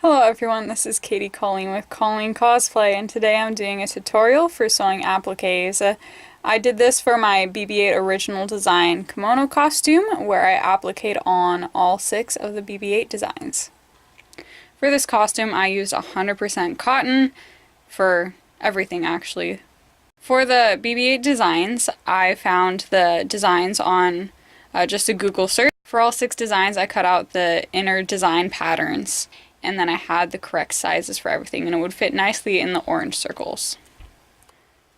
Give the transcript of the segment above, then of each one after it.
Hello everyone, this is Katie Colleen with Colleen Cosplay, and today I'm doing a tutorial for sewing appliques. I did this for my BB-8 original design kimono costume, where I appliqued on all 6 of the BB-8 designs. For this costume I used 100% cotton for everything actually. For the BB-8 designs, I found the designs on just a Google search. For all 6 designs I cut out the inner design patterns, and then I had the correct sizes for everything, and it would fit nicely in the orange circles.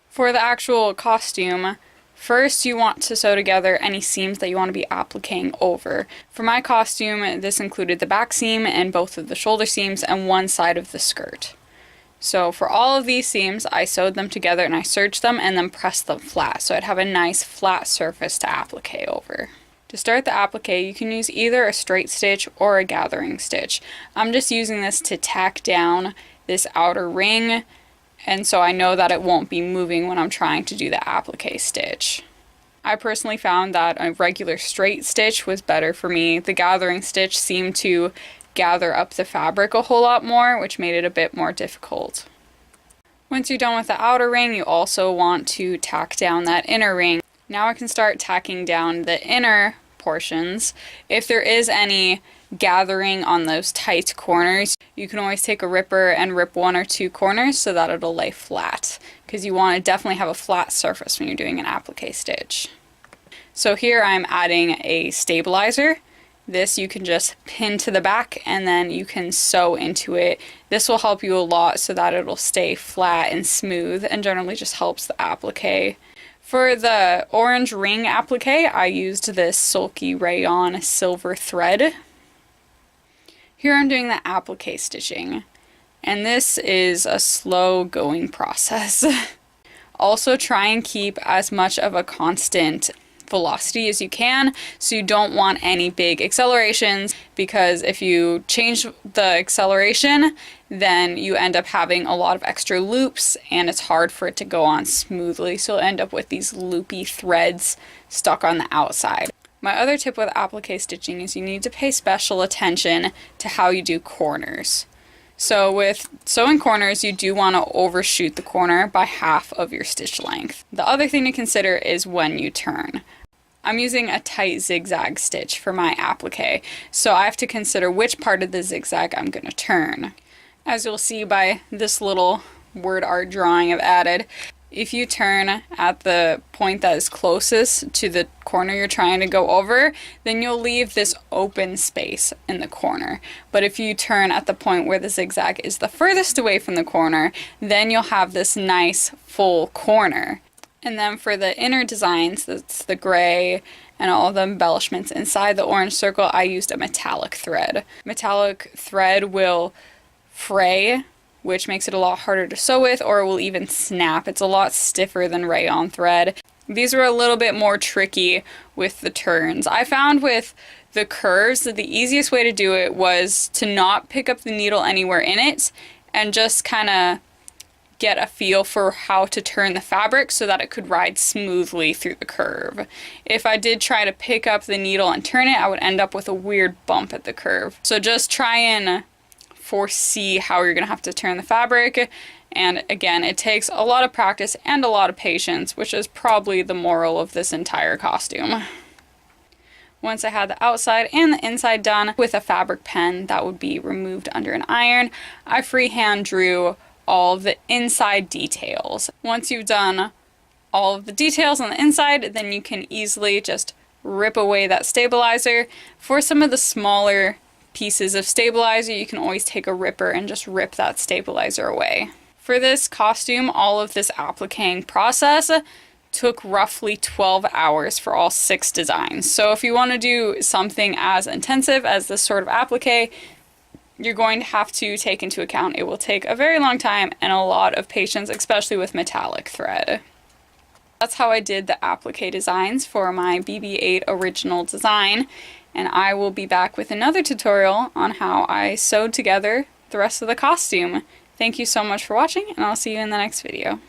For the actual costume, first you want to sew together any seams that you want to be appliquing over. For my costume, this included the back seam and both of the shoulder seams and one side of the skirt. So for all of these seams, I sewed them together and I serged them and then pressed them flat, so I'd have a nice flat surface to applique over. To start the applique, you can use either a straight stitch or a gathering stitch. I'm just using this to tack down this outer ring, and so I know that it won't be moving when I'm trying to do the applique stitch. I personally found that a regular straight stitch was better for me. The gathering stitch seemed to gather up the fabric a whole lot more, which made it a bit more difficult. Once you're done with the outer ring, you also want to tack down that inner ring. Now I can start tacking down the inner portions. If there is any gathering on those tight corners, you can always take a ripper and rip 1 or 2 corners so that it'll lay flat, because you want to definitely have a flat surface when you're doing an applique stitch. So here I'm adding a stabilizer. This you can just pin to the back and then you can sew into it. This will help you a lot so that it'll stay flat and smooth, and generally just helps the applique. For the orange ring applique, I used this sulky rayon silver thread. Here I'm doing the applique stitching, and this is a slow going process. Also try and keep as much of a constant velocity as you can, so you don't want any big accelerations, because if you change the acceleration then you end up having a lot of extra loops and it's hard for it to go on smoothly, so you'll end up with these loopy threads stuck on the outside. My other tip with applique stitching is you need to pay special attention to how you do corners. So with sewing corners, you do want to overshoot the corner by half of your stitch length. The other thing to consider is when you turn. I'm using a tight zigzag stitch for my applique, so I have to consider which part of the zigzag I'm going to turn. As you'll see by this little word art drawing I've added, if you turn at the point that is closest to the corner you're trying to go over, then you'll leave this open space in the corner. But if you turn at the point where the zigzag is the furthest away from the corner, then you'll have this nice full corner. And then for the inner designs, that's the gray and all the embellishments inside the orange circle, I used a metallic thread. Metallic thread will fray, which makes it a lot harder to sew with, or it will even snap. It's a lot stiffer than rayon thread. These were a little bit more tricky with the turns. I found with the curves that the easiest way to do it was to not pick up the needle anywhere in it and just kind of get a feel for how to turn the fabric so that it could ride smoothly through the curve. If I did try to pick up the needle and turn it, I would end up with a weird bump at the curve. So just try and foresee how you're going to have to turn the fabric, and again, it takes a lot of practice and a lot of patience, which is probably the moral of this entire costume. Once I had the outside and the inside done with a fabric pen that would be removed under an iron, I freehand drew all of the inside details. Once you've done all of the details on the inside, then you can easily just rip away that stabilizer. For some of the smaller pieces of stabilizer, you can always take a ripper and just rip that stabilizer away. For this costume, all of this appliquing process took roughly 12 hours for all 6 designs. So if you want to do something as intensive as this sort of applique, you're going to have to take into account it will take a very long time and a lot of patience, especially with metallic thread. That's how I did the applique designs for my BB-8 original design, and I will be back with another tutorial on how I sewed together the rest of the costume. Thank you so much for watching, and I'll see you in the next video.